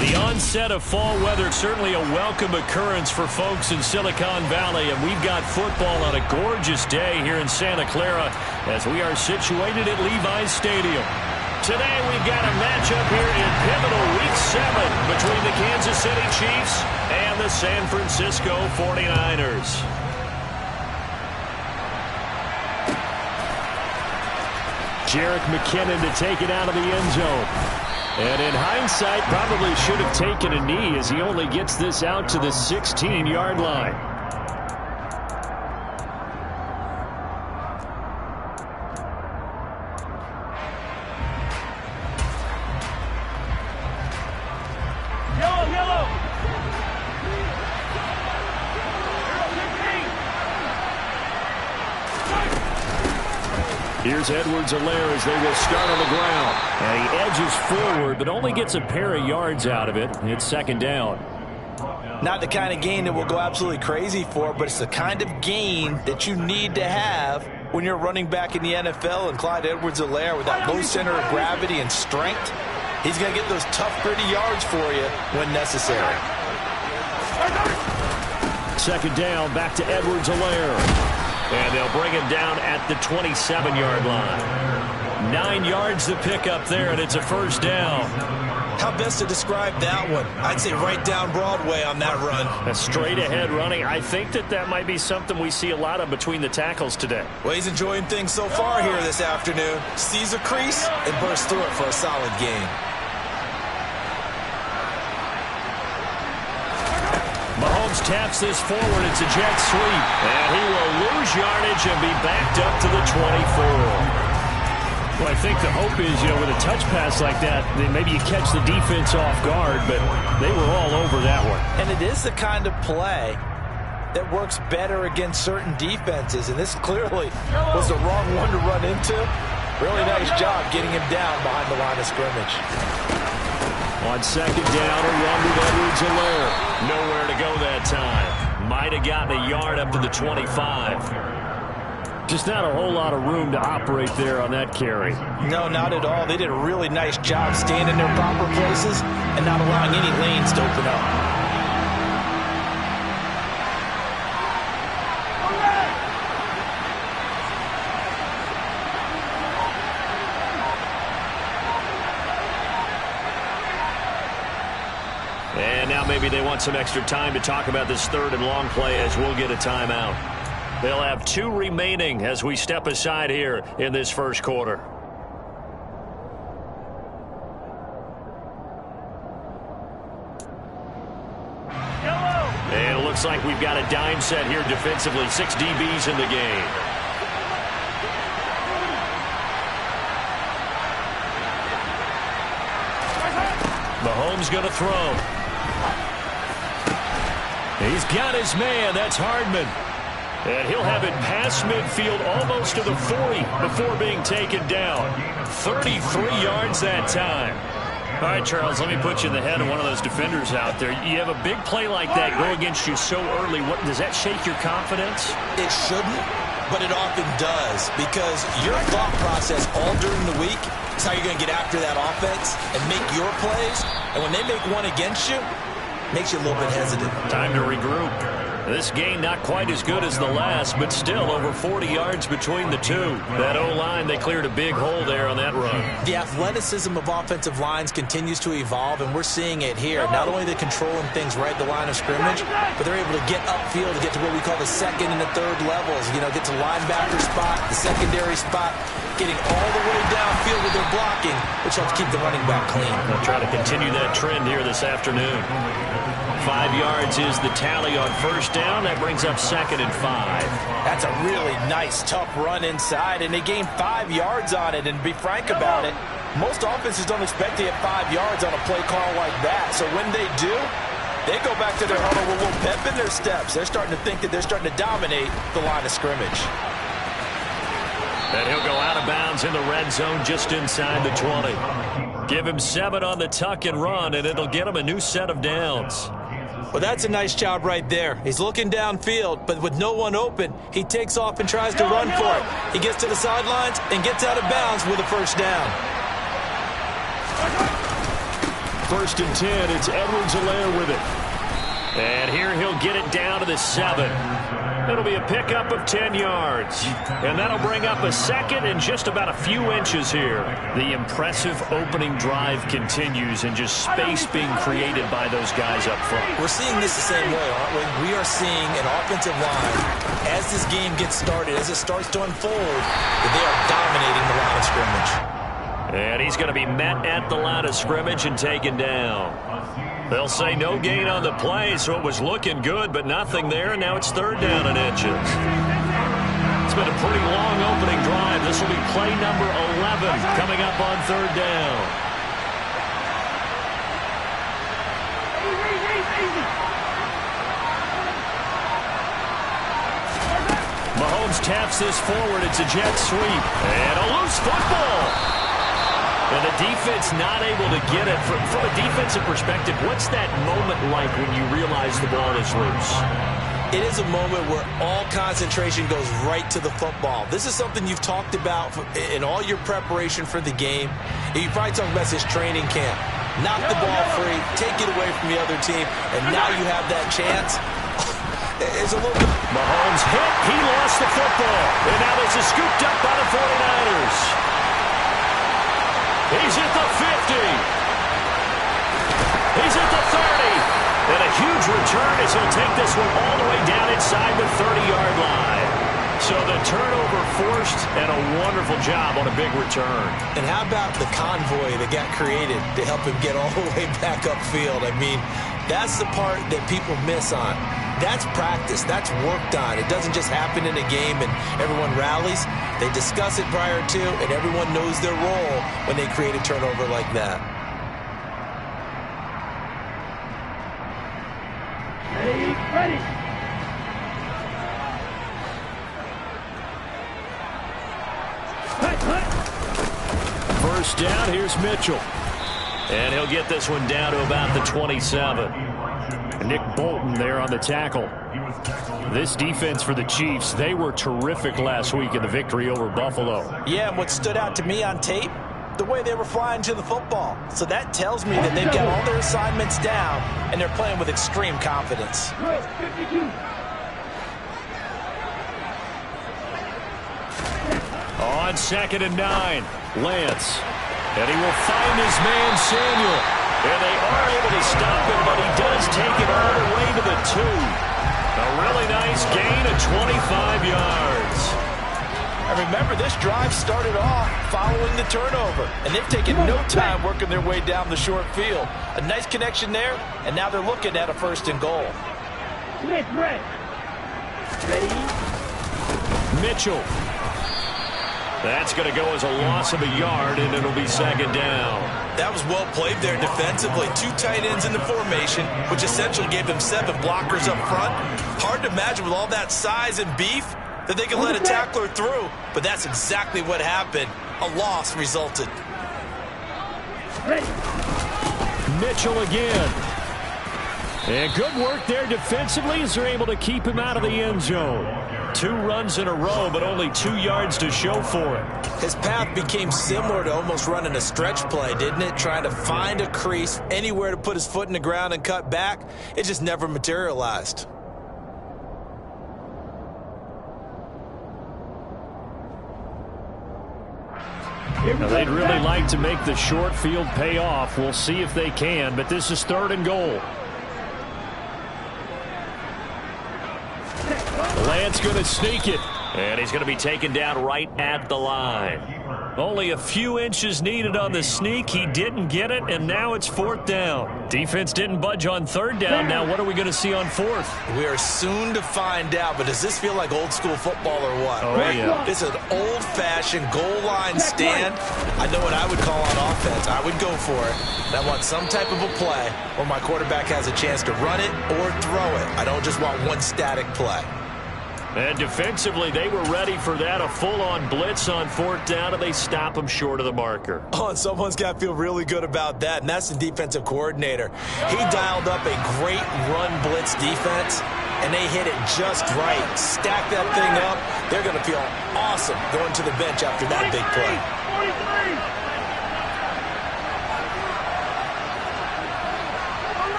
The onset of fall weather, certainly a welcome occurrence for folks in Silicon Valley, and we've got football on a gorgeous day here in Santa Clara as we are situated at Levi's Stadium. Today we've got a matchup here in pivotal Week 7 between the Kansas City Chiefs and the San Francisco 49ers. Jerick McKinnon to take it out of the end zone. And in hindsight, probably should have taken a knee as he only gets this out to the 16-yard line. Yellow. Here's Edwards-Helaire as they will start on the ground. And he edges forward, but only gets a pair of yards out of it. It's second down. Not the kind of gain that we'll go absolutely crazy for, but it's the kind of gain that you need to have when you're running back in the NFL. And Clyde Edwards-Helaire, with that low center of gravity and strength, he's going to get those tough, gritty yards for you when necessary. Second down, back to Edwards-Helaire. And they'll bring him down at the 27-yard line. 9 yards to pick up there, and it's a first down. How best to describe that one? I'd say right down Broadway on that run. A straight-ahead running. I think that might be something we see a lot of between the tackles today. Well, he's enjoying things so far here this afternoon. Sees a crease and bursts through it for a solid gain. Mahomes taps this forward. It's a jet sweep. And he will lose yardage and be backed up to the 24. Well, I think the hope is, with a touch pass like that, then maybe you catch the defense off guard, but they were all over that one. And it is the kind of play that works better against certain defenses, and this clearly was the wrong one to run into. Really nice job getting him down behind the line of scrimmage. On second down, a run with Edwards-Helaire. Nowhere to go that time. Might have gotten a yard up to the 25. Just not a whole lot of room to operate there on that carry. No, not at all. They did a really nice job staying in their proper places and not allowing any lanes to open up. And now maybe they want some extra time to talk about this third and long play as we'll get a timeout. They'll have 2 remaining as we step aside here in this first quarter. And it looks like we've got a dime set here defensively. 6 DBs in the game. Mahomes going to throw. He's got his man. That's Hardman. And he'll have it past midfield almost to the 40 before being taken down. 33 yards that time. All right, Charles, let me put you in the head of one of those defenders out there. You have a big play like that go against you so early. Does that shake your confidence? It shouldn't, but it often does, because your thought process all during the week is how you're going to get after that offense and make your plays. And when they make one against you, it makes you a little bit hesitant. Time to regroup. This game not quite as good as the last, but still over 40 yards between the two. That O-line, they cleared a big hole there on that run. The athleticism of offensive lines continues to evolve, and we're seeing it here. Not only are they controlling things right at the line of scrimmage, but they're able to get upfield to get to what we call the second and the third levels. Get to linebacker spot, the secondary spot, getting all the way downfield with their blocking, which helps keep the running back clean. They'll try to continue that trend here this afternoon. 5 yards is the tally on first down. That brings up 2nd and 5. That's a really nice, tough run inside, and they gained 5 yards on it. And to be frank about it, most offenses don't expect to get 5 yards on a play call like that. So when they do, they go back to their huddle with a little pep in their steps. They're starting to think that they're starting to dominate the line of scrimmage. And he'll go out of bounds in the red zone just inside the 20. Give him 7 on the tuck and run, and it'll get him a new set of downs. Well, that's a nice job right there. He's looking downfield, but with no one open, he takes off and tries to run for it. He gets to the sidelines and gets out of bounds with a first down. 1st and 10. It's Edwards-Helaire with it. And here he'll get it down to the 7. It'll be a pickup of 10 yards. And that'll bring up a second and just about a few inches here. The impressive opening drive continues and just space being created by those guys up front. We're seeing this the same way, aren't we? We are seeing an offensive line, as this game gets started, as it starts to unfold, that they are dominating the line of scrimmage. And he's going to be met at the line of scrimmage and taken down. They'll say no gain on the play, so it was looking good, but nothing there, and now it's 3rd down and inches. It's been a pretty long opening drive. This will be play number 11 coming up on 3rd down. Mahomes taps this forward. It's a jet sweep. And a loose football. And the defense not able to get it. From a defensive perspective, what's that moment like when you realize the ball is loose? It is a moment where all concentration goes right to the football. This is something you've talked about in all your preparation for the game. And you probably talked about this training camp. Knock the ball free, take it away from the other team, and now you have that chance. It's a little bit. Mahomes hit. He lost the football. And now this is scooped up by the 49ers. He's at the 50. He's at the 30. And a huge return as he'll take this one all the way down inside the 30-yard line. So the turnover forced and a wonderful job on a big return. And how about the convoy that got created to help him get all the way back upfield? I mean, that's the part that people miss on. That's practice. That's worked on. It doesn't just happen in a game and everyone rallies. They discuss it prior to, and everyone knows their role when they create a turnover like that. Ready. First down, here's Mitchell. And he'll get this one down to about the 27. Nick Bolton there on the tackle. This defense for the Chiefs, they were terrific last week in the victory over Buffalo. Yeah, and what stood out to me on tape, the way they were flying to the football. So that tells me that they've got all their assignments down, and they're playing with extreme confidence. On 2nd and 9, Lance. And he will find his man, Samuel. And they are able to stop him, but he does take it all the way to the 2. A really nice gain of 25 yards. And remember, this drive started off following the turnover, and they've taken no time working their way down the short field. A nice connection there, and now they're looking at a 1st and goal. Ready. Mitchell. That's going to go as a loss of a yard, and it'll be 2nd down. That was well played there defensively. 2 tight ends in the formation, which essentially gave them 7 blockers up front. Hard to imagine with all that size and beef that they can let a tackler through, but that's exactly what happened. A loss resulted. Ready. Mitchell again. And good work there defensively as they're able to keep him out of the end zone. 2 runs in a row, but only 2 yards to show for it. His path became similar to almost running a stretch play, didn't it? Trying to find a crease, anywhere to put his foot in the ground and cut back. It just never materialized. Now, they'd really like to make the short field pay off. We'll see if they can, but this is 3rd and goal. Lance going to sneak it, and he's going to be taken down right at the line. Only a few inches needed on the sneak. He didn't get it, and now it's 4th down. Defense didn't budge on 3rd down. Now what are we going to see on 4th? We are soon to find out, but does this feel like old school football or what? Oh, yeah. It's an old-fashioned goal line stand. I know what I would call on offense. I would go for it. And I want some type of a play where my quarterback has a chance to run it or throw it. I don't just want one static play. And defensively, they were ready for that, a full-on blitz on 4th down, and they stop him short of the marker. Oh, and someone's got to feel really good about that, and that's the defensive coordinator. He dialed up a great run blitz defense, and they hit it just right. Stack that thing up. They're going to feel awesome going to the bench after that big play.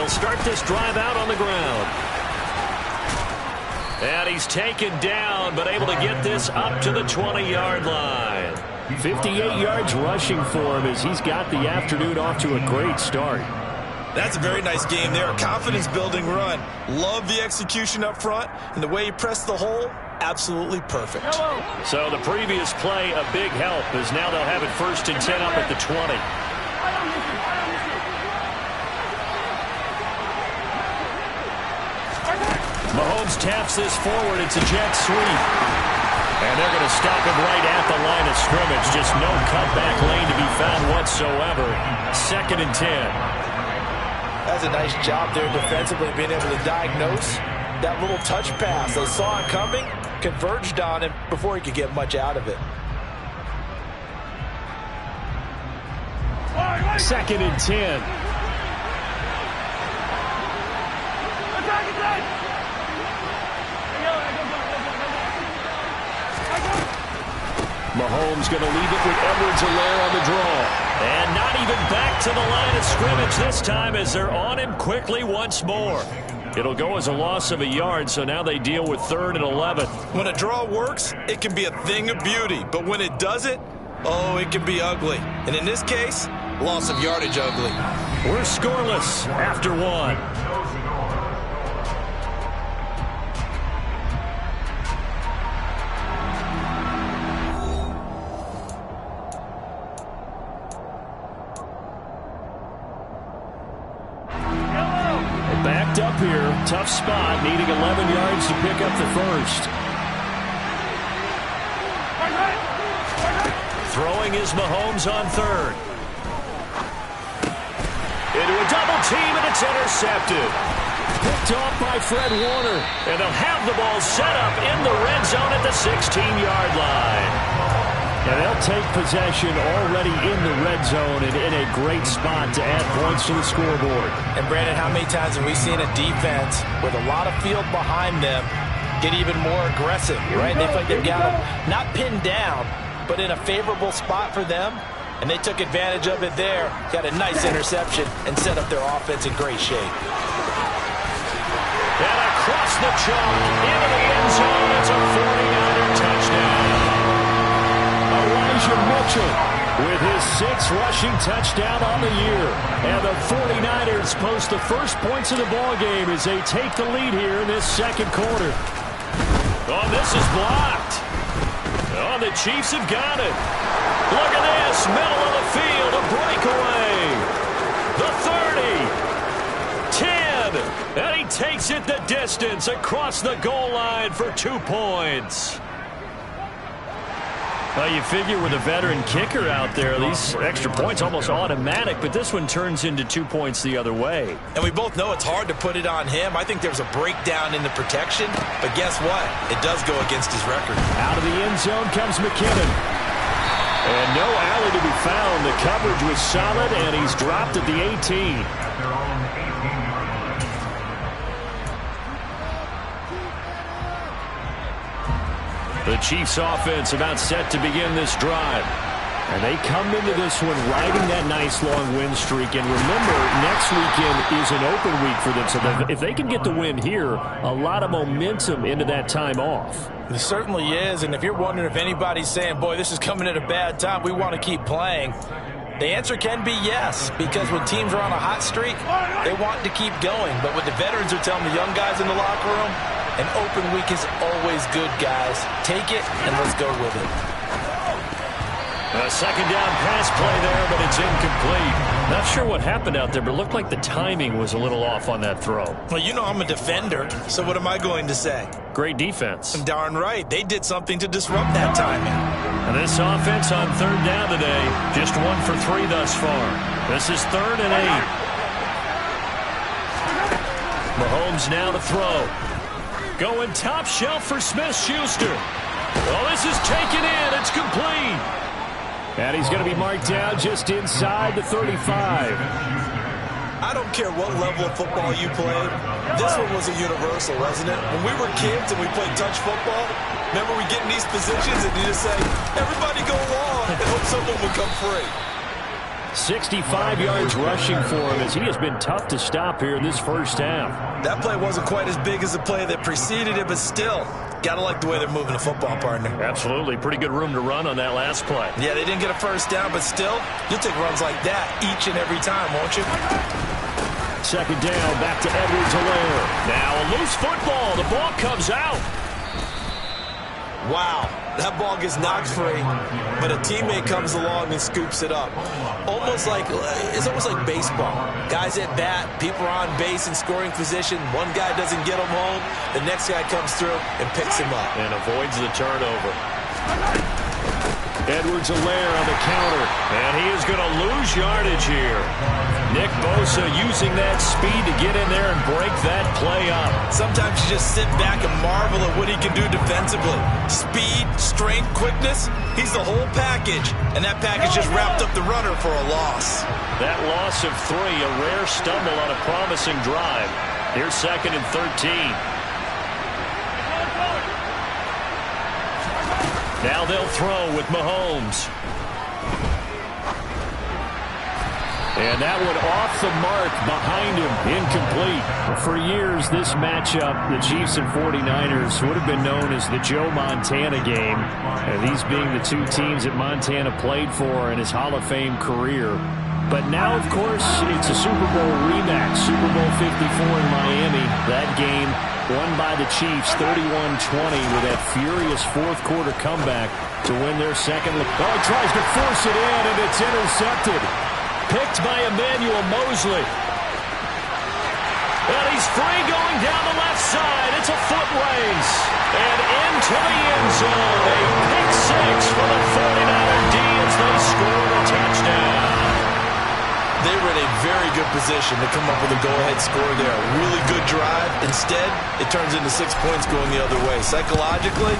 They'll start this drive out on the ground. And he's taken down, but able to get this up to the 20-yard line. 58 yards rushing for him as he's got the afternoon off to a great start. That's a very nice game there. A confidence-building run. Love the execution up front, and the way he pressed the hole, absolutely perfect. So the previous play, a big help, as now they'll have it 1st and 10 up at the 20. Mahomes taps this forward. It's a jet sweep. And they're going to stop him right at the line of scrimmage. Just no cutback lane to be found whatsoever. 2nd and 10. That's a nice job there defensively, being able to diagnose that little touch pass. They saw it coming, converged on him before he could get much out of it. 2nd and 10. Mahomes going to leave it with Edwards-Helaire on the draw. And not even back to the line of scrimmage this time as they're on him quickly once more. It'll go as a loss of a yard, so now they deal with 3rd and 11. When a draw works, it can be a thing of beauty. But when it doesn't, oh, it can be ugly. And in this case, loss of yardage ugly. We're scoreless after 1. Up here, tough spot, needing 11 yards to pick up the 1st. Throwing is Mahomes on 3rd. Into a double team, and it's intercepted. Picked off by Fred Warner, and they'll have the ball set up in the red zone at the 16-yard line. And they'll take possession already in the red zone and in a great spot to add points to the scoreboard. And, Brandon, how many times have we seen a defense with a lot of field behind them get even more aggressive, right? They feel like they've got them not pinned down, but in a favorable spot for them, and they took advantage of it there. Got a nice interception and set up their offense in great shape. And across the chalk into the end zone. It's a 49er touchdown. Mitchell with his 6th rushing touchdown on the year. And the 49ers post the first points of the ball game as they take the lead here in this 2nd quarter. Oh, this is blocked. Oh, the Chiefs have got it. Look at this. Middle of the field, a breakaway. The 30. 10. And he takes it the distance across the goal line for 2 points. Well, you figure with a veteran kicker out there, these extra points almost automatic, but this one turns into 2 points the other way. And we both know it's hard to put it on him. I think there's a breakdown in the protection, but guess what? It does go against his record. Out of the end zone comes McKinnon. And no alley to be found. The coverage was solid, and he's dropped at the 18. The Chiefs offense about set to begin this drive. And they come into this one riding that nice long win streak. And remember, next weekend is an open week for them. So if they can get the win here, a lot of momentum into that time off. It certainly is. And if you're wondering if anybody's saying, boy, this is coming at a bad time, we want to keep playing, the answer can be yes. Because when teams are on a hot streak, they want to keep going. But what the veterans are telling the young guys in the locker room, an open week is always good, guys. Take it, and let's go with it. A 2nd down pass play there, but it's incomplete. Not sure what happened out there, but it looked like the timing was a little off on that throw. Well, you know I'm a defender, so what am I going to say? Great defense. Darn right. They did something to disrupt that timing. And this offense on 3rd down today, just 1 for 3 thus far. This is 3rd and 8. Mahomes now to throw. Going top shelf for Smith-Schuster. Oh, this is taken in. It's complete. And he's going to be marked down just inside the 35. I don't care what level of football you played. This one was a universal, wasn't it? When we were kids and we played touch football, remember we get in these positions and you just say, everybody go long and hope someone will come free. 65 yards rushing for him as he has been tough to stop here in this first half. That play wasn't quite as big as the play that preceded it, but still, got to like the way they're moving the football, partner. Absolutely. Pretty good room to run on that last play. Yeah, they didn't get a first down, but still, you'll take runs like that each and every time, won't you? Second down, back to Edwards-Helaire. Now a loose football. The ball comes out. Wow, that ball gets knocked free, but a teammate comes along and scoops it up. It's almost like baseball. Guys at bat, people are on base in scoring position. One guy doesn't get him home. The next guy comes through and picks him up. And avoids the turnover. Edwards-Helaire on the counter, and he is going to lose yardage here. Nick Bosa using that speed to get in there and break that play up. Sometimes you just sit back and marvel at what he can do defensively. Speed, strength, quickness, he's the whole package. And that package just wrapped up the runner for a loss. That loss of 3, a rare stumble on a promising drive. Here's 2nd and 13. Now they'll throw with Mahomes. And that one off the mark behind him, incomplete. For years, this matchup, the Chiefs and 49ers, would have been known as the Joe Montana game. And these being the two teams that Montana played for in his Hall of Fame career. But now, of course, it's a Super Bowl rematch. Super Bowl 54 in Miami. That game won by the Chiefs 31-20 with that furious fourth-quarter comeback to win their second. Oh, he tries to force it in, and it's intercepted. Picked by Emmanuel Mosley. And he's free going down the left side. It's a foot race. And into the end zone. A pick 6 for the 49er D as they score a touchdown. They were in a very good position to come up with a go-ahead score there. A really good drive. Instead, it turns into 6 points going the other way. Psychologically,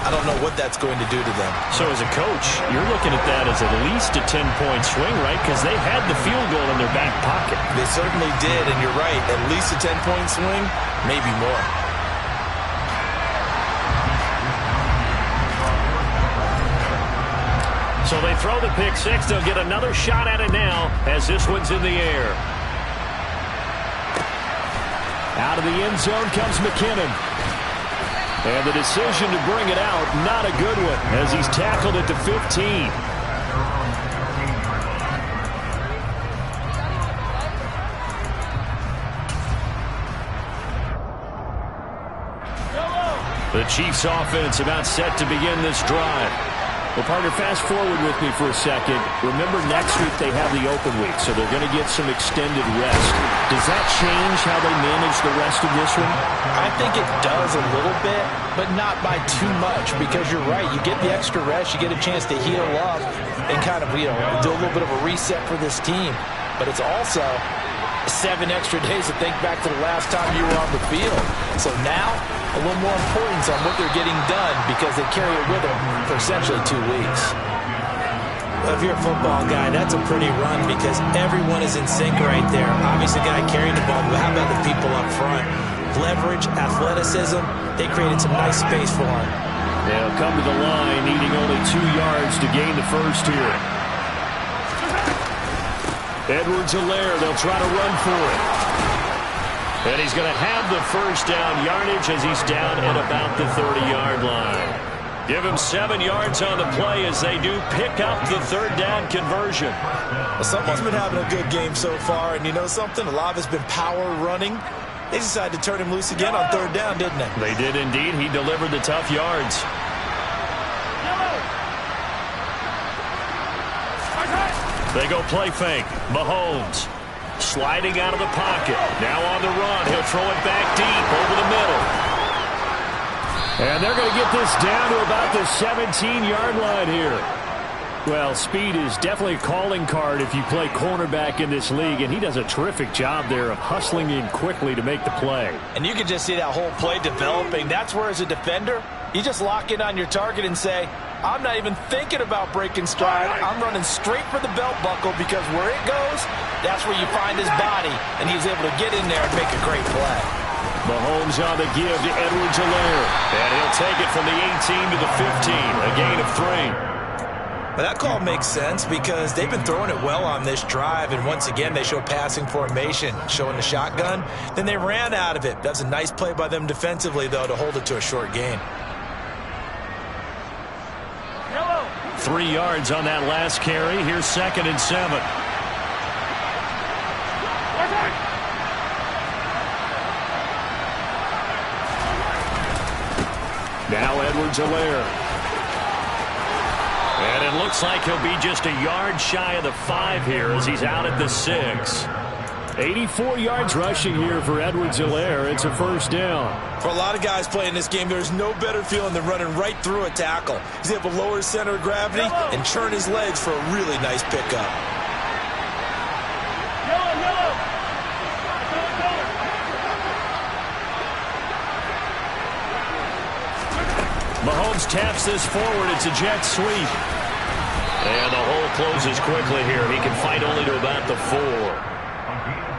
I don't know what that's going to do to them. So as a coach, you're looking at that as at least a 10-point swing, right? Because they had the field goal in their back pocket. They certainly did, and you're right. At least a 10-point swing, maybe more. So they throw the pick 6. They'll get another shot at it now as this one's in the air. Out of the end zone comes McKinnon. And the decision to bring it out, not a good one, as he's tackled at the 15. The Chiefs offense about set to begin this drive. Well, partner, fast forward with me for a second. Remember, next week they have the open week, so they're going to get some extended rest. Does that change how they manage the rest of this one? I think it does a little bit, but not by too much, because you're right. You get the extra rest, you get a chance to heal up and kind of, do a little bit of a reset for this team. But it's also 7 extra days to think back to the last time you were on the field. So now, a little more importance on what they're getting done because they carry it with them for essentially 2 weeks. Well, if you're a football guy, that's a pretty run because everyone is in sync right there. Obviously, the guy carrying the ball, but how about the people up front? Leverage, athleticism, they created some nice space for him. They'll come to the line, needing only 2 yards to gain the first here. Edwards-Helaire, they'll try to run for it. And he's going to have the first down yardage as he's down at about the 30-yard line. Give him 7 yards on the play as they do pick up the third down conversion. Well, someone's been having a good game so far, and you know something? A lot of it's been power running. They decided to turn him loose again on third down, didn't they? They did indeed. He delivered the tough yards. They go play fake. Mahomes sliding out of the pocket. Now on the run. He'll throw it back deep over the middle. And they're going to get this down to about the 17-yard line here. Well, speed is definitely a calling card if you play cornerback in this league, and he does a terrific job there of hustling in quickly to make the play. And you can just see that whole play developing. That's where, as a defender, you just lock in on your target and say, I'm not even thinking about breaking stride. I'm running straight for the belt buckle because where it goes, that's where you find his body, and he's able to get in there and make a great play. Mahomes on the give to Edwards-Helaire. And he'll take it from the 18 to the 15, a gain of 3. But that call makes sense because they've been throwing it well on this drive, and once again they show passing formation, showing the shotgun. Then they ran out of it. That's a nice play by them defensively, though, to hold it to a short gain. 3 yards on that last carry. Here's 2nd and 7. Now Edwards-Helaire. And it looks like he'll be just a yard shy of the 5 here as he's out at the 6. 84 yards rushing here for Edwards-Helaire. It's a first down. For a lot of guys playing this game, there's no better feeling than running right through a tackle. He's able to lower his center of gravity and churn his legs for a really nice pickup. Mahomes taps this forward. It's a jet sweep. And the hole closes quickly here. He can fight only to about the 4.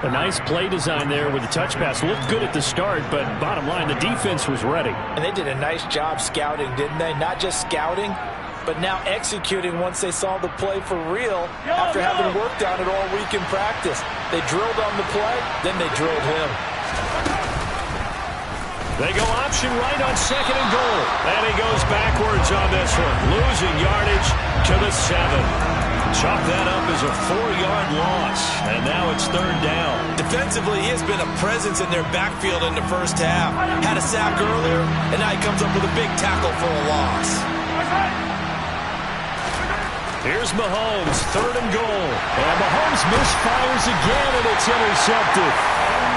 A nice play design there with the touch pass. Looked good at the start, but bottom line, the defense was ready. And they did a nice job scouting, didn't they? Not just scouting, but now executing once they saw the play for real after having worked on it all week in practice. They drilled on the play, then they drilled him. They go option right on 2nd and goal. And he goes backwards on this one. Losing yardage to the 7. Chalk that up as a 4-yard loss. And now it's 3rd down. Defensively, he has been a presence in their backfield in the first half. Had a sack earlier, and now he comes up with a big tackle for a loss. Here's Mahomes, 3rd and goal. And Mahomes misfires again, and it's intercepted.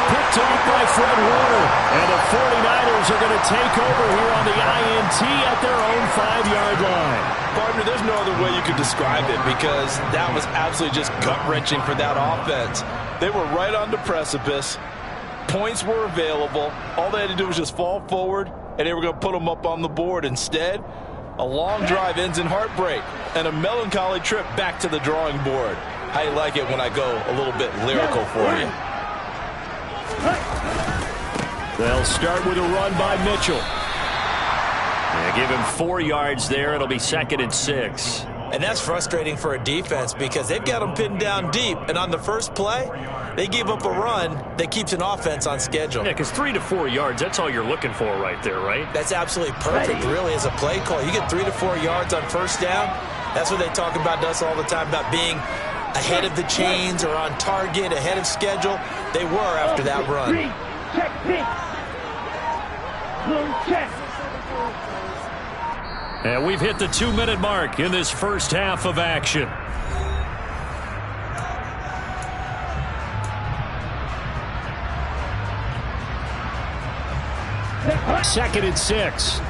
Picked off by Fred Warner. And the 49ers are going to take over here on the INT at their own 5-yard line. Partner, there's no other way you could describe it because that was absolutely just gut-wrenching for that offense. They were right on the precipice. Points were available. All they had to do was just fall forward, and they were going to put them up on the board. Instead, a long drive ends in heartbreak and a melancholy trip back to the drawing board. How you like it when I go a little bit lyrical for you? They'll start with a run by Mitchell. They give him 4 yards there. It'll be 2nd and 6. And that's frustrating for a defense because they've got them pinned down deep. And on the first play, they give up a run that keeps an offense on schedule. Yeah, because 3 to 4 yards, that's all you're looking for right there, right? That's absolutely perfect, really, as a play call. You get 3 to 4 yards on first down. That's what they talk about to us all the time, about being ahead of the chains or on target, ahead of schedule. They were after that run. And we've hit the 2-minute mark in this first half of action. Second and 6.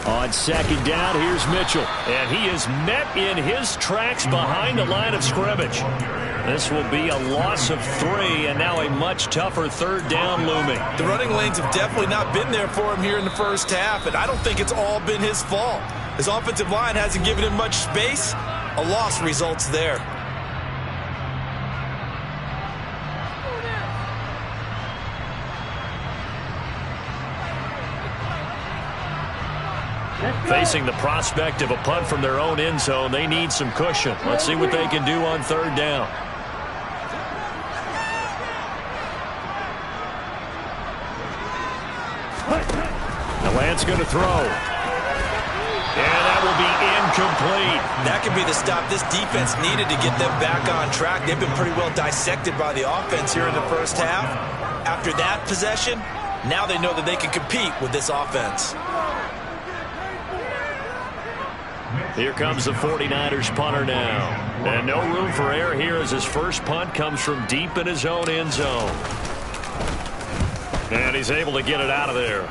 On 2nd down, here's Mitchell. And he is met in his tracks behind the line of scrimmage. This will be a loss of 3, and now a much tougher 3rd down looming. The running lanes have definitely not been there for him here in the first half, and I don't think it's all been his fault. His offensive line hasn't given him much space. A loss results there. Facing the prospect of a punt from their own end zone, they need some cushion. Let's see what they can do on 3rd down. The Lance going to throw. And that will be incomplete. That could be the stop this defense needed to get them back on track. They've been pretty well dissected by the offense here in the first half. After that possession, now they know that they can compete with this offense. Here comes the 49ers punter now. And no room for error here as his first punt comes from deep in his own end zone. And he's able to get it out of there.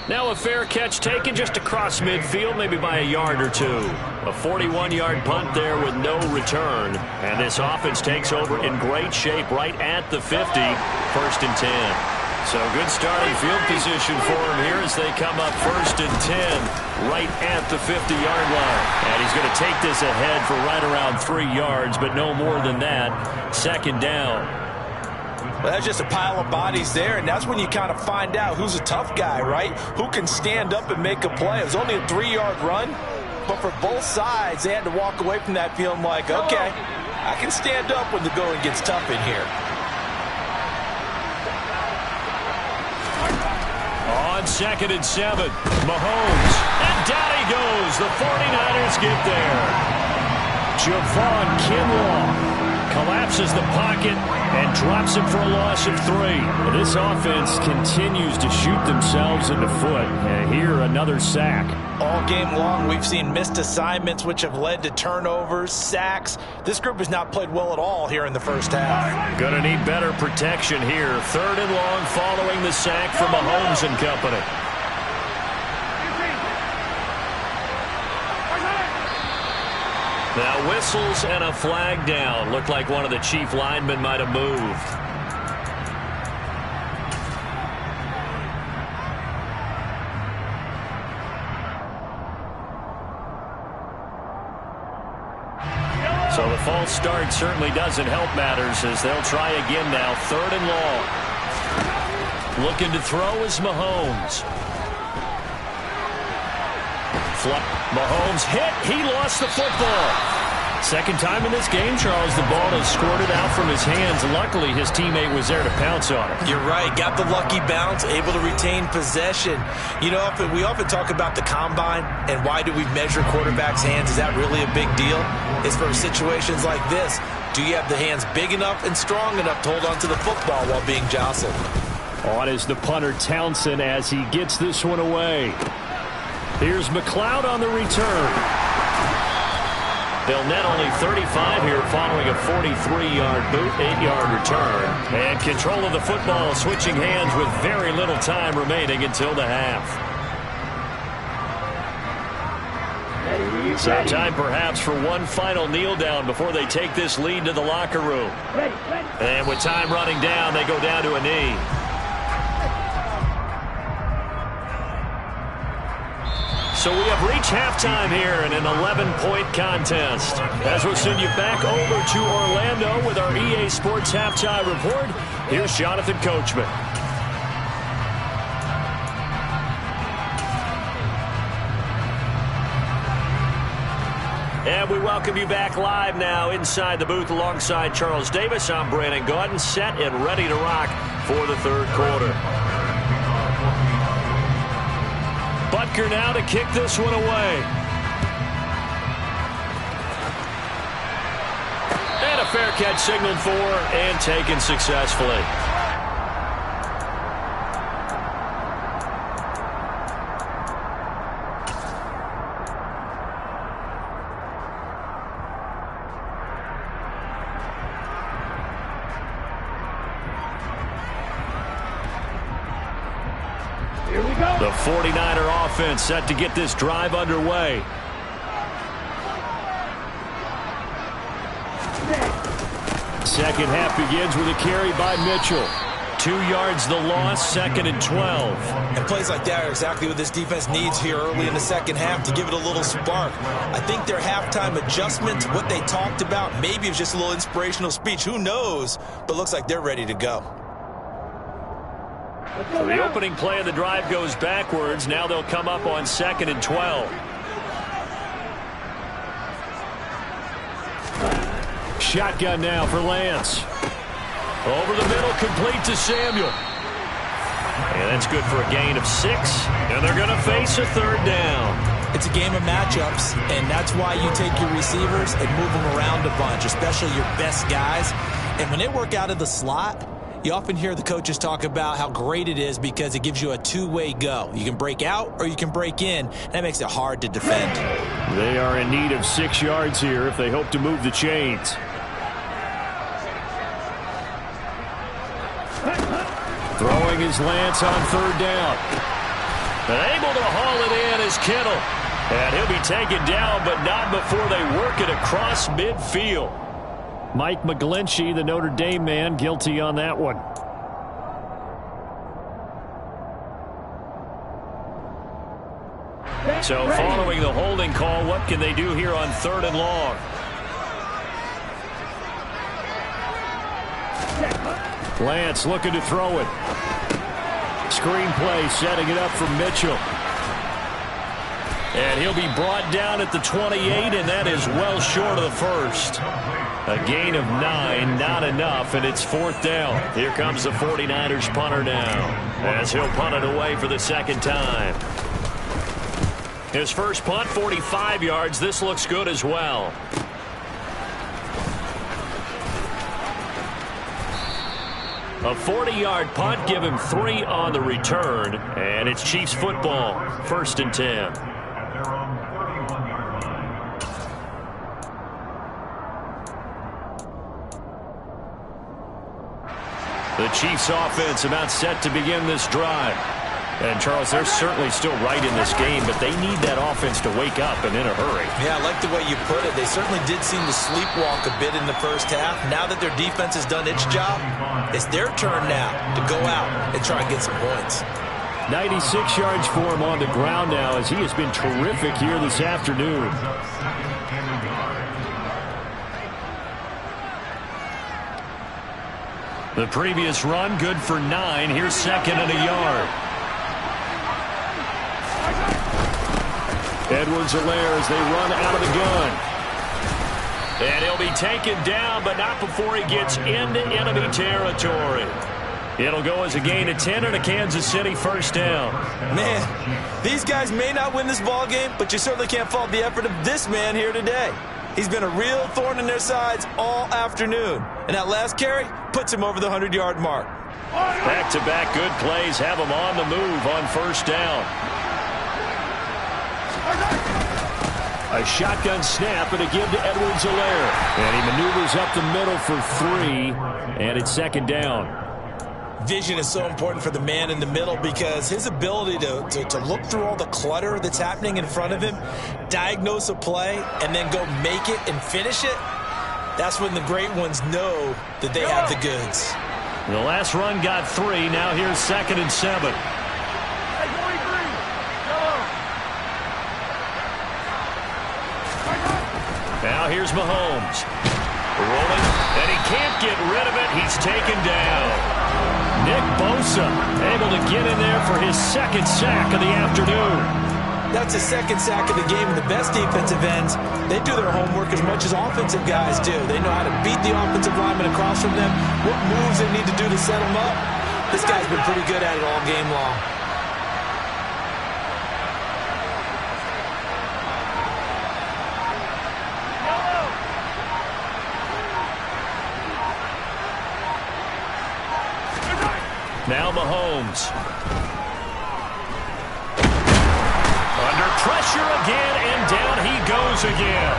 Now a fair catch taken just across midfield, maybe by a yard or 2. A 41-yard punt there with no return. And this offense takes over in great shape right at the 50. 1st and 10. So good starting field position for him here as they come up 1st and 10 right at the 50-yard line. And he's going to take this ahead for right around 3 yards, but no more than that. 2nd down. Well, that's just a pile of bodies there, and that's when you kind of find out who's a tough guy, right? Who can stand up and make a play. It was only a 3-yard run, but for both sides, they had to walk away from that feeling like, okay, I can stand up when the going gets tough in here. On 2nd and 7, Mahomes. And down he goes. The 49ers get there. Javon Kinlaw collapses the pocket and drops it for a loss of 3. This offense continues to shoot themselves in the foot. And here, another sack. All game long, we've seen missed assignments, which have led to turnovers, sacks. This group has not played well at all here in the first half. Going to need better protection here. 3rd and long following the sack from Mahomes and company. Now whistles and a flag down. Looked like one of the Chief linemen might have moved. So the false start certainly doesn't help matters as they'll try again now. 3rd and long. Looking to throw is Mahomes. Mahomes hit. He lost the football. Second time in this game, Charles, the ball has squirted out from his hands. Luckily, his teammate was there to pounce on it. You're right. Got the lucky bounce, able to retain possession. You know, we often talk about the combine and why do we measure quarterbacks' hands. Is that really a big deal? It's for situations like this. Do you have the hands big enough and strong enough to hold on to the football while being jostled? On is the punter, Townsend, as he gets this one away. Here's McLeod on the return. They'll net only 35 here following a 43-yard boot, 8-yard return. And control of the football, switching hands with very little time remaining until the half. So time perhaps for one final kneel down before they take this lead to the locker room. And with time running down, they go down to a knee. So we have reached halftime here in an 11-point contest. As we'll send you back over to Orlando with our EA Sports Halftime Report, here's Jonathan Coachman. And we welcome you back live now inside the booth alongside Charles Davis. I'm Brandon Gaudin, set and ready to rock for the third quarter. Butker now to kick this one away. And a fair catch signaled for and taken successfully. The 49er offense set to get this drive underway. Second half begins with a carry by Mitchell. 2 yards the loss, 2nd and 12. And plays like that are exactly what this defense needs here early in the second half to give it a little spark. I think their halftime adjustment, what they talked about, maybe it was just a little inspirational speech. Who knows? But looks like they're ready to go. So the opening play of the drive goes backwards. Now they'll come up on 2nd and 12. Shotgun now for Lance. Over the middle, complete to Samuel. And that's good for a gain of 6. And they're going to face a 3rd down. It's a game of matchups, and that's why you take your receivers and move them around a bunch, especially your best guys. And when they work out of the slot, you often hear the coaches talk about how great it is because it gives you a two-way go. You can break out or you can break in. That makes it hard to defend. They are in need of 6 yards here if they hope to move the chains. Throwing his Lance on 3rd down. And able to haul it in is Kittle. And he'll be taken down, but not before they work it across midfield. Mike McGlinchey, the Notre Dame man, guilty on that one. So following the holding call, what can they do here on 3rd and long? Lance looking to throw it. Screenplay setting it up for Mitchell. And he'll be brought down at the 28, and that is well short of the first. A gain of 9, not enough, and it's 4th down. Here comes the 49ers punter now, as he'll punt it away for the second time. His first punt, 45 yards. This looks good as well. A 40-yard punt, give him 3 on the return, and it's Chiefs football, 1st and 10. The Chiefs offense about set to begin this drive. And, Charles, they're certainly still right in this game, but they need that offense to wake up and in a hurry. Yeah, I like the way you put it. They certainly did seem to sleepwalk a bit in the first half. Now that their defense has done its job, it's their turn now to go out and try and get some points. 96 yards for him on the ground now, as he has been terrific here this afternoon. The previous run, good for 9. Here's 2nd and a yard. Edwards-Helaire as they run out of the gun. And he'll be taken down, but not before he gets into enemy territory. It'll go as a gain of 10 and a Kansas City 1st down. Man, these guys may not win this ball game, but you certainly can't fault the effort of this man here today. He's been a real thorn in their sides all afternoon. And that last carry puts him over the 100-yard mark. Back-to-back good plays have him on the move on 1st down. A shotgun snap and a give to Edwards-Helaire. And he maneuvers up the middle for 3, and it's 2nd down. Vision is so important for the man in the middle because his ability to look through all the clutter that's happening in front of him, diagnose a play, and then go make it and finish it, that's when the great ones know that they have the goods. The last run got 3. Now here's 2nd and 7. Now here's Mahomes. Rolling, and he can't get rid of it. He's taken down. Nick Bosa able to get in there for his 2nd sack of the afternoon. That's his 2nd sack of the game, and the best defensive ends, they do their homework as much as offensive guys do. They know how to beat the offensive lineman across from them, what moves they need to do to set them up. This guy's been pretty good at it all game long. Now Mahomes. Under pressure again, and down he goes again.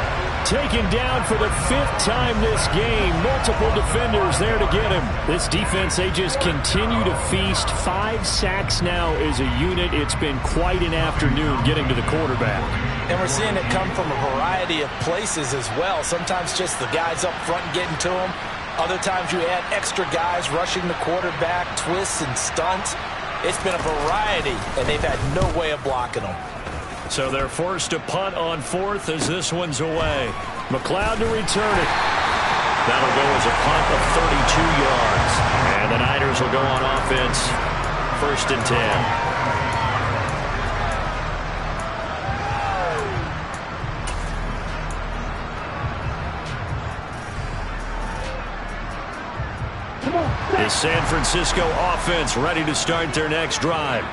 Taken down for the 5th time this game. Multiple defenders there to get him. This defense, they just continue to feast. 5 sacks now as a unit. It's been quite an afternoon getting to the quarterback. And we're seeing it come from a variety of places as well. Sometimes just the guys up front getting to him. Other times you add extra guys rushing the quarterback, twists and stunts. It's been a variety, and they've had no way of blocking them. So they're forced to punt on 4th as this one's away. McLeod to return it. That'll go as a punt of 32 yards. And the Niners will go on offense, 1st and 10. The San Francisco offense ready to start their next drive.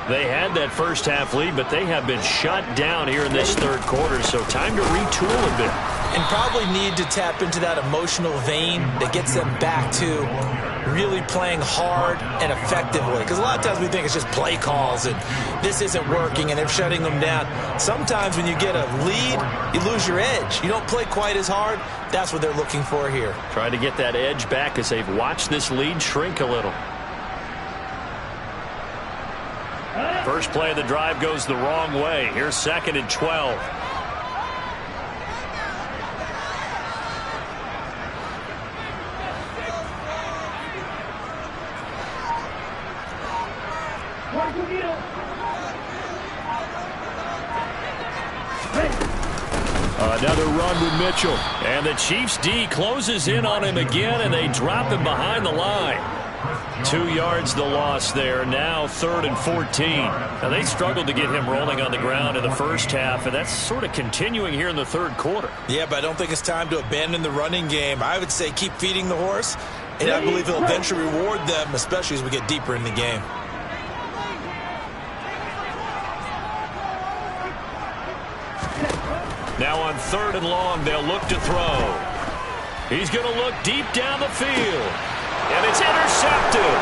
They had that first half lead, but they have been shut down here in this 3rd quarter, so time to retool a bit. And probably need to tap into that emotional vein that gets them back to really playing hard and effectively. Because a lot of times we think it's just play calls and this isn't working and they're shutting them down. Sometimes when you get a lead, you lose your edge. You don't play quite as hard. That's what they're looking for here. Trying to get that edge back as they've watched this lead shrink a little. First play of the drive goes the wrong way. Here's 2nd and 12. Another run with Mitchell. And the Chiefs D closes in on him again, and they drop him behind the line. 2 yards the loss there. Now 3rd and 14. Now they struggled to get him rolling on the ground in the first half, and that's sort of continuing here in the third quarter. Yeah, but I don't think it's time to abandon the running game. I would say keep feeding the horse, and I believe he'll eventually reward them, especially as we get deeper in the game. Now on 3rd and long, they'll look to throw. He's going to look deep down the field. And it's intercepted.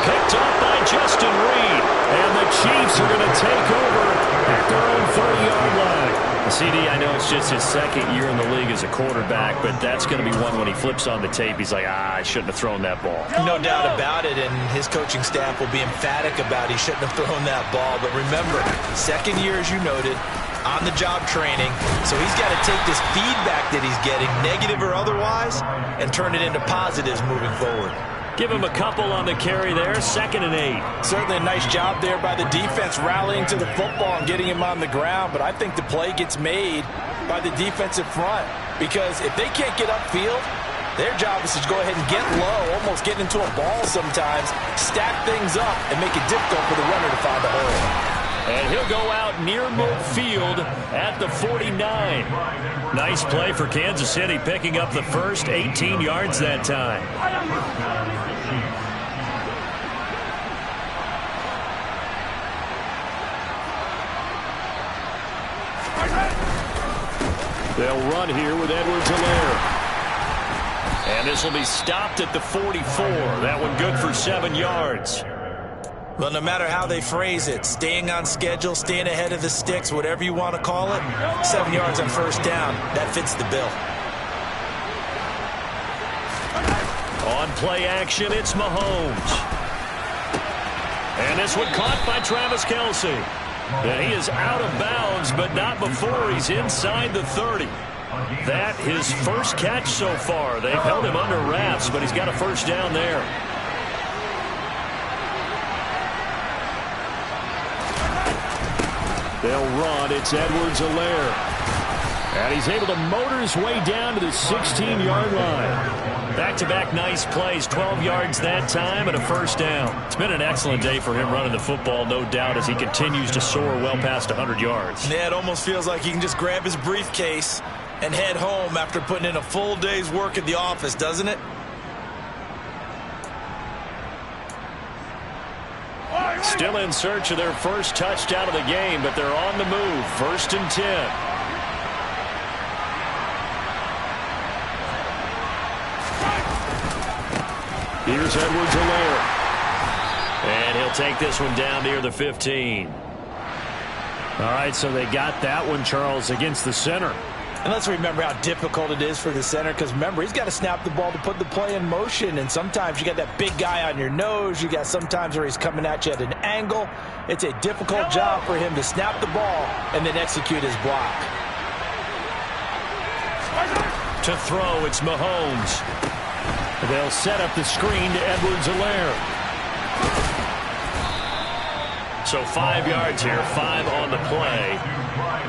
Picked up by Justin Reed. And the Chiefs are going to take over at their own 30-yard line. CD, I know it's just his second year in the league as a quarterback, but that's going to be one when he flips on the tape. He's like, I shouldn't have thrown that ball. No doubt about it, and his coaching staff will be emphatic about he shouldn't have thrown that ball. But remember, second year, as you noted, on-the-job training, so he's got to take this feedback that he's getting, negative or otherwise, and turn it into positives moving forward. Give him a couple on the carry there, 2nd and 8. Certainly a nice job there by the defense rallying to the football and getting him on the ground, but I think the play gets made by the defensive front, because if they can't get upfield, their job is to go ahead and get low, almost get into a ball sometimes, stack things up, and make it difficult for the runner to find a hole. And he'll go out near midfield at the 49. Nice play for Kansas City, picking up the first, 18 yards that time. They'll run here with Edwards-Helaire. And this will be stopped at the 44. That one good for 7 yards. Well, no matter how they phrase it, staying on schedule, staying ahead of the sticks, whatever you want to call it, 7 yards on first down, that fits the bill. On play action, it's Mahomes. And this one caught by Travis Kelce. And he is out of bounds, but not before he's inside the 30. That his first catch so far. They've held him under wraps, but he's got a first down there. They'll run. It's Edwards-Helaire. And he's able to motor his way down to the 16-yard line. Back-to-back nice plays, 12 yards that time and a first down. It's been an excellent day for him running the football, no doubt, as he continues to soar well past 100 yards. Yeah, it almost feels like he can just grab his briefcase and head home after putting in a full day's work at the office, doesn't it? Still in search of their first touchdown of the game, but they're on the move. 1st and 10. Here's Edwards-Helaire. And he'll take this one down near the 15. All right, so they got that one, Charles, against the center. And let's remember how difficult it is for the center, because remember, he's got to snap the ball to put the play in motion, and sometimes you got that big guy on your nose. You got sometimes where he's coming at you at an angle. It's a difficult job for him to snap the ball and then execute his block. To throw, it's Mahomes. They'll set up the screen to Edwards-Helaire. So 5 yards here, 5 on the play,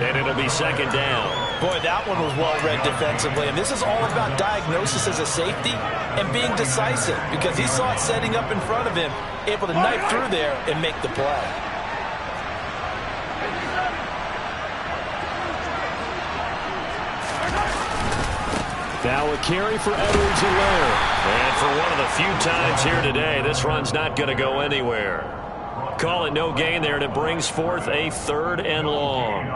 and it'll be 2nd down. Boy, that one was well read defensively, and this is all about diagnosis as a safety and being decisive, because he saw it setting up in front of him, able to knife through there and make the play. Now a carry for Edwards-Helaire. And for one of the few times here today, this run's not going to go anywhere. Call it no gain there, and it brings forth a 3rd and long.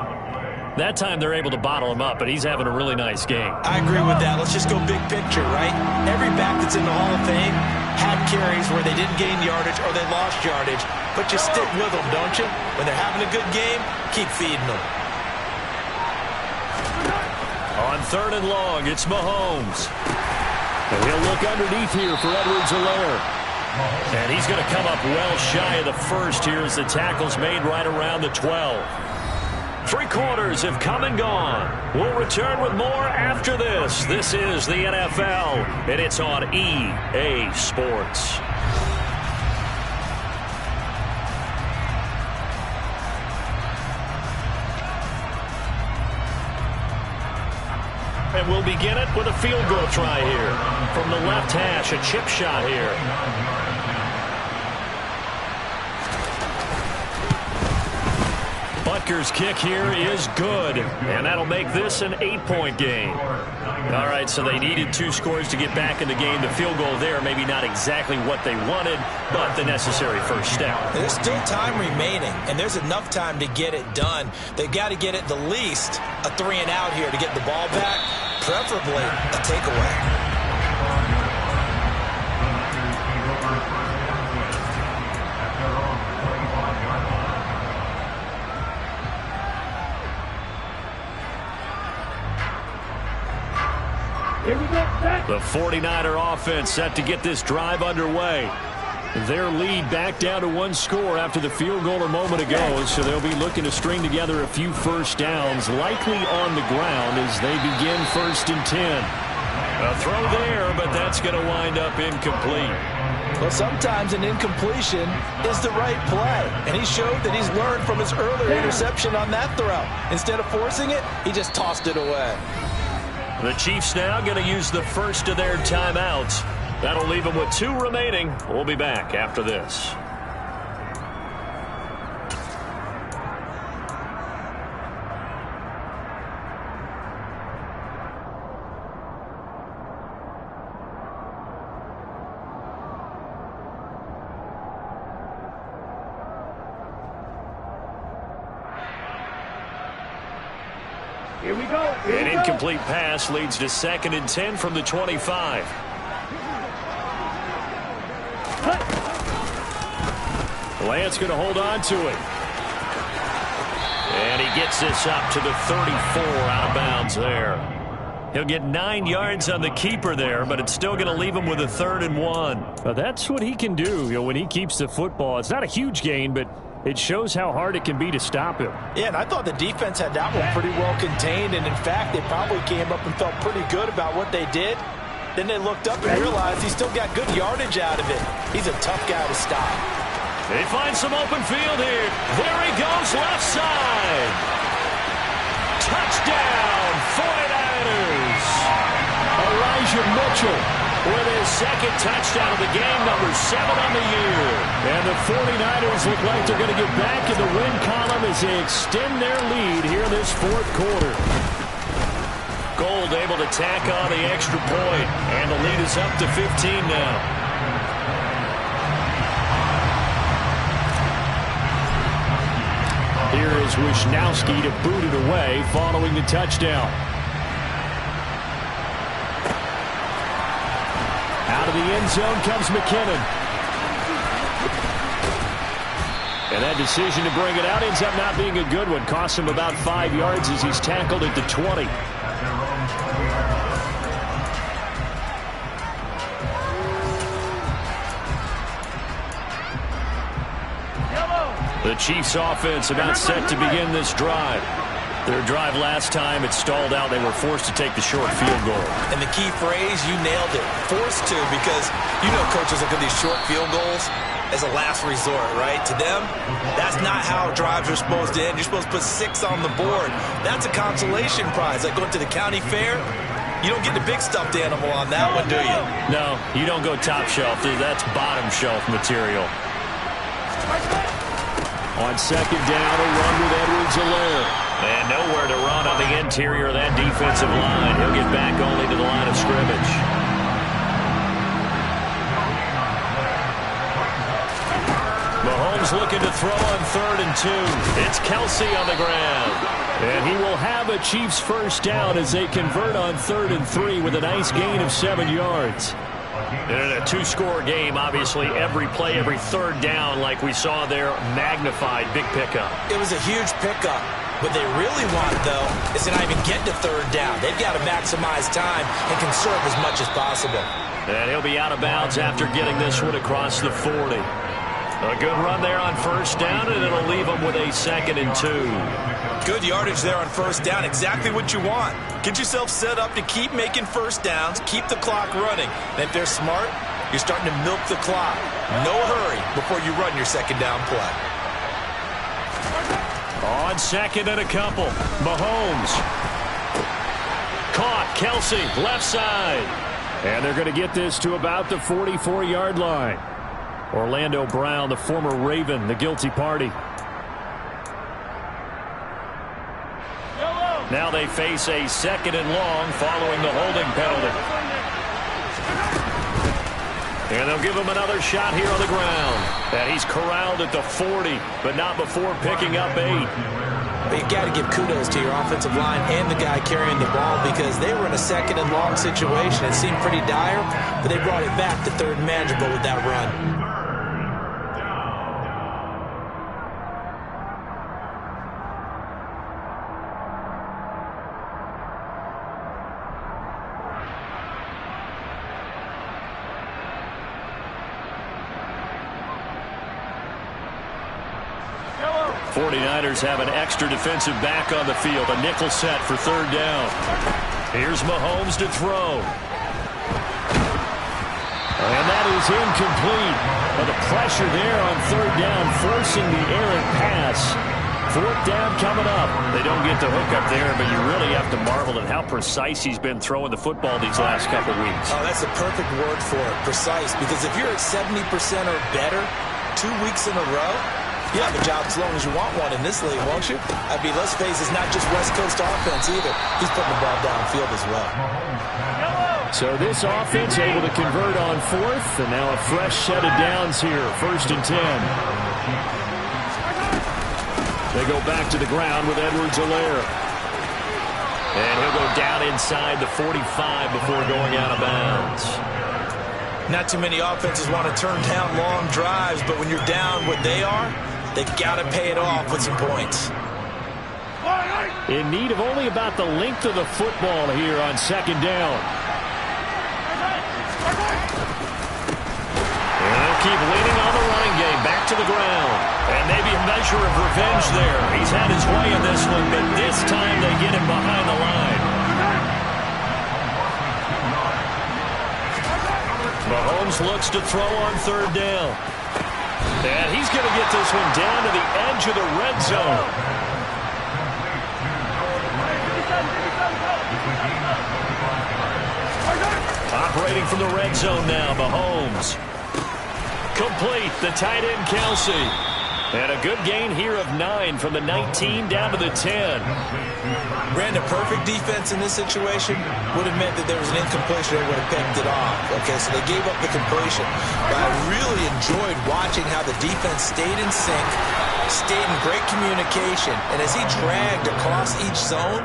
That time they're able to bottle him up, but he's having a really nice game. I agree with that. Let's just go big picture, right? Every back that's in the Hall of Fame had carries where they didn't gain yardage or they lost yardage, but you stick with them, don't you? When they're having a good game, keep feeding them. On 3rd and long, it's Mahomes. And he'll look underneath here for Edwards-Helaire. And he's going to come up well shy of the first here as the tackle's made right around the 12. 3 quarters have come and gone. We'll return with more after this. This is the NFL, and it's on EA Sports. And we'll begin it with a field goal try here. From the left hash, a chip shot here. kicker's kick here is good, and that'll make this an 8-point game. All right, so they needed 2 scores to get back in the game. The field goal there, maybe not exactly what they wanted, but the necessary first step. There's still time remaining, and there's enough time to get it done. They've got to get at the least a 3-and-out here to get the ball back, preferably a takeaway. The 49er offense set to get this drive underway. Their lead back down to 1 score after the field goal a moment ago, so they'll be looking to string together a few first downs, likely on the ground as they begin 1st and 10. A throw there, but that's going to wind up incomplete. Well, sometimes an incompletion is the right play, and he showed that he's learned from his earlier interception on that throw. Instead of forcing it, he just tossed it away. The Chiefs now going to use the first of their timeouts. That'll leave them with 2 remaining. We'll be back after this. Here we go. An incomplete pass leads to 2nd and 10 from the 25. Lance going to hold on to it. And he gets this up to the 34, out of bounds there. He'll get 9 yards on the keeper there, but it's still going to leave him with a 3rd and 1. Well, that's what he can do, when he keeps the football. It's not a huge gain, but it shows how hard it can be to stop him. Yeah, and I thought the defense had that one pretty well contained, and in fact, they probably came up and felt pretty good about what they did. Then they looked up and realized he still got good yardage out of it. He's a tough guy to stop. They find some open field here. There he goes, left side. Touchdown, 49ers. Elijah Mitchell with his 2nd touchdown of the game, number 7 on the year. And the 49ers look like they're going to get back in the win column as they extend their lead here in this 4th quarter. Gold able to tack on the extra point, and the lead is up to 15 now. Here is Wisnowski to boot it away following the touchdown. Out of the end zone comes McKinnon. And that decision to bring it out ends up not being a good one. Costs him about 5 yards as he's tackled at the 20. The Chiefs offense about set to begin this drive. Their drive last time, it stalled out. They were forced to take the short field goal. And the key phrase, you nailed it. Forced to, because coaches look at these short field goals as a last resort, right? To them, that's not how drives are supposed to end. You're supposed to put 6 on the board. That's a consolation prize. Like going to the county fair, you don't get the big stuffed animal on that one, do you? No, you don't go top shelf. That's bottom shelf material. On 2nd down, a run with Edwards-Helaire. And nowhere to run on the interior of that defensive line. He'll get back only to the line of scrimmage. Mahomes looking to throw on 3rd and 2. It's Kelsey on the ground. And he will have a Chiefs first down as they convert on 3rd and 3 with a nice gain of 7 yards. And in a 2-score game, obviously, every play, every 3rd down, like we saw there, magnified, big pickup. It was a huge pickup. What they really want, though, is to not even get to 3rd down. They've got to maximize time and conserve as much as possible. And he'll be out of bounds after getting this one across the 40. A good run there on 1st down, and it'll leave him with a 2nd and 2. Good yardage there on 1st down. Exactly what you want. Get yourself set up to keep making 1st downs, keep the clock running. And if they're smart, you're starting to milk the clock. No hurry before you run your 2nd down play. On 2nd and a couple, Mahomes. Caught, Kelsey, left side. And they're going to get this to about the 44-yard line. Orlando Brown, the former Raven, the guilty party. Now they face a 2nd and long following the holding penalty. And they'll give him another shot here on the ground. And he's corralled at the 40, but not before picking up 8. But you got to give kudos to your offensive line and the guy carrying the ball, because they were in a 2nd and long situation. It seemed pretty dire, but they brought it back to 3rd and manageable with that run. 49ers have an extra defensive back on the field. A nickel set for 3rd down. Here's Mahomes to throw. And that is incomplete. But the pressure there on 3rd down, forcing the errant pass. 4th down coming up. They don't get the hook up there, but you really have to marvel at how precise he's been throwing the football these last couple weeks. Oh, that's the perfect word for it, precise. Because if you're at 70% or better 2 weeks in a row, you have a job as long as you want one in this league, won't you? I mean, let's face it, it's not just West Coast offense either. He's putting the ball downfield as well. So this offense able to convert on 4th, and now a fresh set of downs here, 1st and 10. They go back to the ground with Edwards-Helaire. And he'll go down inside the 45 before going out of bounds. Not too many offenses want to turn down long drives, but when you're down what they are, they've got to pay it off with some points. In need of only about the length of the football here on 2nd down. And they'll keep leaning on the running game, back to the ground. And maybe a measure of revenge there. He's had his way in this one, but this time they get him behind the line. Mahomes looks to throw on 3rd down. And he's going to get this one down to the edge of the red zone. Operating from the red zone now, Mahomes. Complete, the tight end, Kelsey. And a good gain here of 9 from the 19 down to the 10. Brandon, perfect defense in this situation would have meant that there was an incompletion. They would have picked it off. Okay, so they gave up the completion. But I really enjoyed watching how the defense stayed in sync, stayed in great communication. And as he dragged across each zone,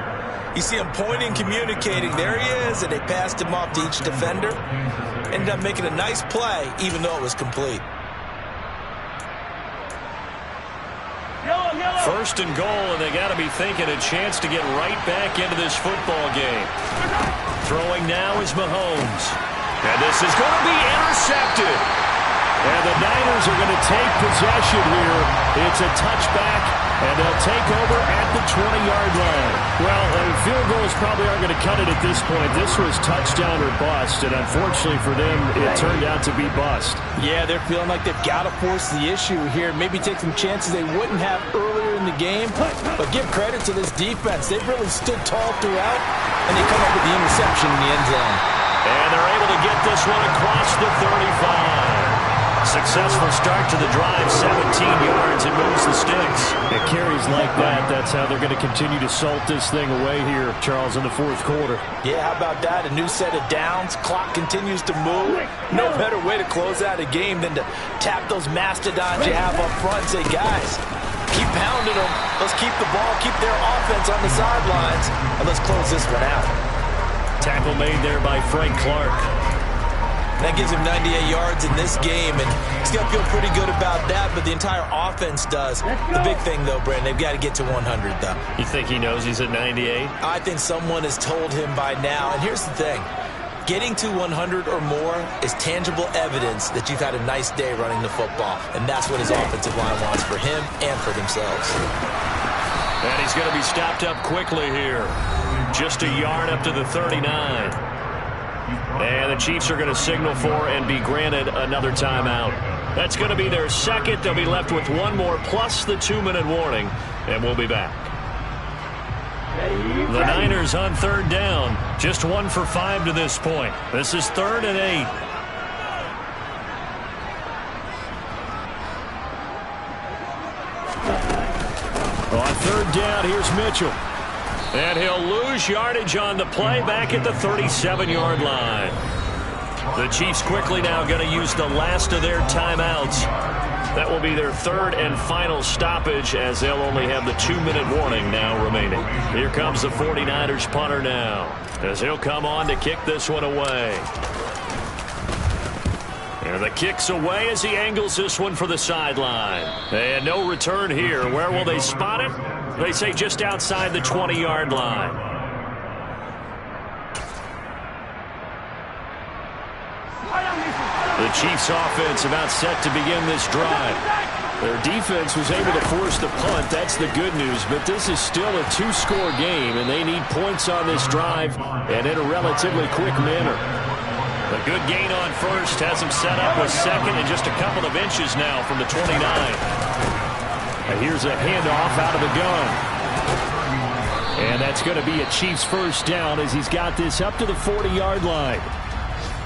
you see him pointing, communicating. There he is, and they passed him off to each defender. Ended up making a nice play, even though it was complete. 1st and goal, and they got to be thinking a chance to get right back into this football game. Throwing now is Mahomes. And this is going to be intercepted. And the Niners are going to take possession here. It's a touchback, and they'll take over at the 20-yard line. Well, field goals probably aren't going to cut it at this point. This was touchdown or bust, and unfortunately for them, it turned out to be bust. Yeah, they're feeling like they've got to force the issue here. Maybe take some chances they wouldn't have earlier in the game. But give credit to this defense. They've really stood tall throughout, and they come up with the interception in the end zone. And they're able to get this one across the 35. Successful start to the drive, 17 yards, and moves the sticks. It carries like that. That's how they're going to continue to salt this thing away here, Charles, in the 4th quarter. Yeah, how about that? A new set of downs. Clock continues to move. No better way to close out a game than to tap those mastodons you have up front and say, guys, keep pounding them. Let's keep the ball, keep their offense on the sidelines, and let's close this one out. Tackle made there by Frank Clark. That gives him 98 yards in this game, and he's going to feel pretty good about that, but the entire offense does. The big thing, though, Brandon, they've got to get to 100, though. You think he knows he's at 98? I think someone has told him by now, and here's the thing. Getting to 100 or more is tangible evidence that you've had a nice day running the football, and that's what his offensive line wants for him and for themselves. And he's going to be stopped up quickly here. Just a yard up to the 39. And the Chiefs are going to signal for and be granted another timeout. That's going to be their 2nd. They'll be left with one more plus the 2-minute warning, and we'll be back. The Niners on 3rd down. Just 1 for 5 to this point. This is 3rd and 8. On 3rd down, here's Mitchell. And he'll lose yardage on the play back at the 37-yard line. The Chiefs quickly now going to use the last of their timeouts. That will be their third and final stoppage, as they'll only have the 2-minute warning now remaining. Here comes the 49ers punter now, as he'll come on to kick this one away. And the kick's away as he angles this one for the sideline. And no return here. Where will they spot it? They say just outside the 20-yard line. The Chiefs offense about set to begin this drive. Their defense was able to force the punt. That's the good news. But this is still a 2-score game, and they need points on this drive and in a relatively quick manner. A good gain on first has him set up with second and just a couple of inches now from the 29. And here's a handoff out of the gun. And that's going to be a Chiefs first down as he's got this up to the 40-yard line.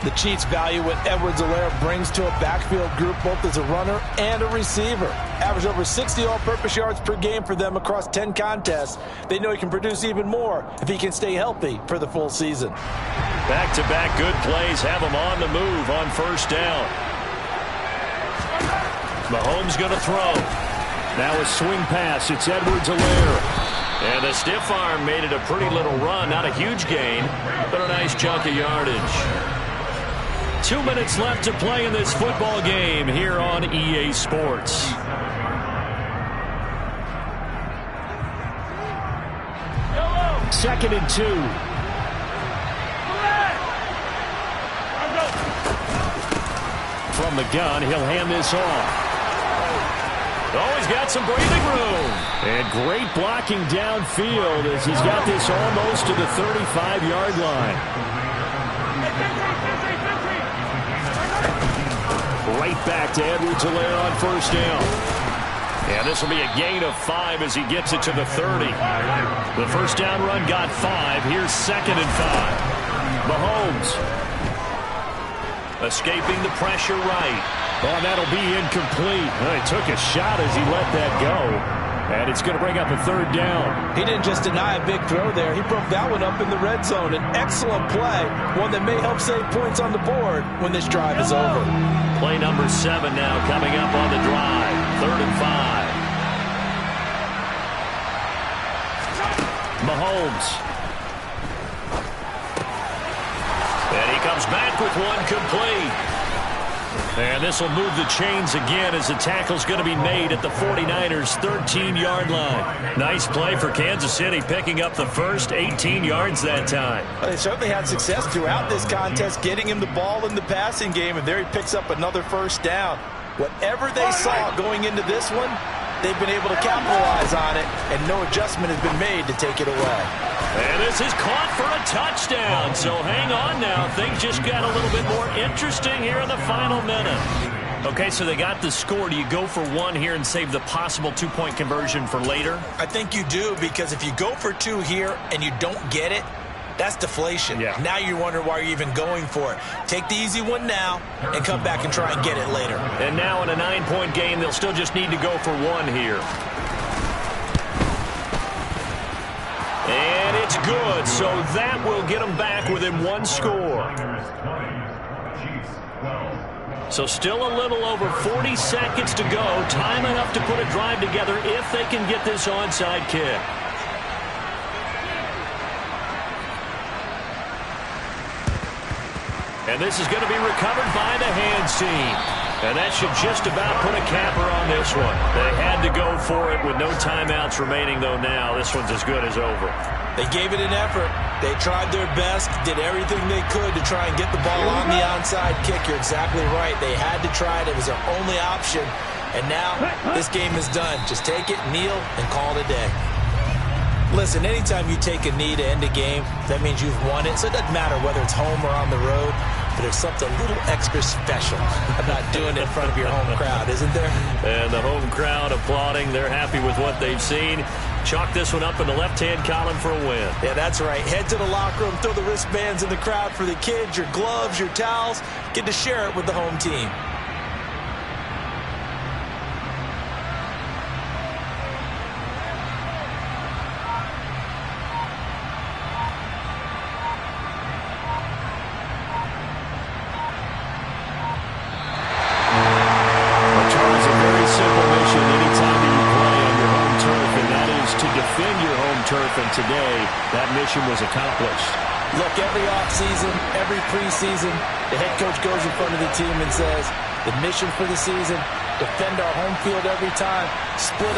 The Chiefs value what Edwards-Helaire brings to a backfield group, both as a runner and a receiver. Average over 60 all-purpose yards per game for them across 10 contests. They know he can produce even more if he can stay healthy for the full season. Back-to-back good plays have him on the move on first down. Mahomes going to throw. Now a swing pass. It's Edwards-Helaire. And the stiff arm made it a pretty little run. Not a huge gain, but a nice chunk of yardage. 2 minutes left to play in this football game here on EA Sports. Second and 2. From the gun, he'll hand this off. Oh, he's got some breathing room. And great blocking downfield as he's got this almost to the 35-yard line. Right back to Edwards-Helaire on first down. And this will be a gain of 5 as he gets it to the 30. The first down run got 5. Here's second and 5. Mahomes escaping the pressure right. Oh, that'll be incomplete. Well, he took a shot as he let that go. And it's going to bring up a third down. He didn't just deny a big throw there. He broke that one up in the red zone. An excellent play, one that may help save points on the board when this drive is over. Play number 7 now coming up on the drive. Third and 5. Mahomes. And he comes back with one complete. And this will move the chains again as the tackle's going to be made at the 49ers' 13-yard line. Nice play for Kansas City, picking up the first 18 yards that time. Well, they certainly had success throughout this contest, getting him the ball in the passing game, and there he picks up another first down. Whatever they saw going into this one, they've been able to capitalize on it, and no adjustment has been made to take it away. And this is caught for a touchdown. So hang on now. Things just got a little bit more interesting here in the final minute. Okay, so they got the score. Do you go for 1 here and save the possible 2-point conversion for later? I think you do, because if you go for 2 here and you don't get it, that's deflation. Yeah. Now you're wondering why you're even going for it. Take the easy one now and come back and try and get it later. And now in a 9-point game, they'll still just need to go for 1 here. And it's good, so that will get them back within 1 score. So still a little over 40 seconds to go. Time enough to put a drive together if they can get this onside kick. And this is going to be recovered by the hands team. And that should just about put a capper on this one. They had to go for it with no timeouts remaining, though now this one's as good as over. They gave it an effort. They tried their best, did everything they could to try and get the ball on the onside kick. You're exactly right. They had to try it. It was their only option. And now this game is done. Just take it, kneel, and call it a day. Listen, anytime you take a knee to end a game, that means you've won it. So it doesn't matter whether it's home or on the road. But there's something a little extra special about doing it in front of your home crowd, isn't there? And the home crowd applauding. They're happy with what they've seen. Chalk this one up in the left-hand column for a win. Yeah, that's right. Head to the locker room, throw the wristbands in the crowd for the kids, your gloves, your towels. Get to share it with the home team. defend your home turf, and today that mission was accomplished. Look, every offseason, every preseason, the head coach goes in front of the team and says, the mission for the season, defend our home field every time, split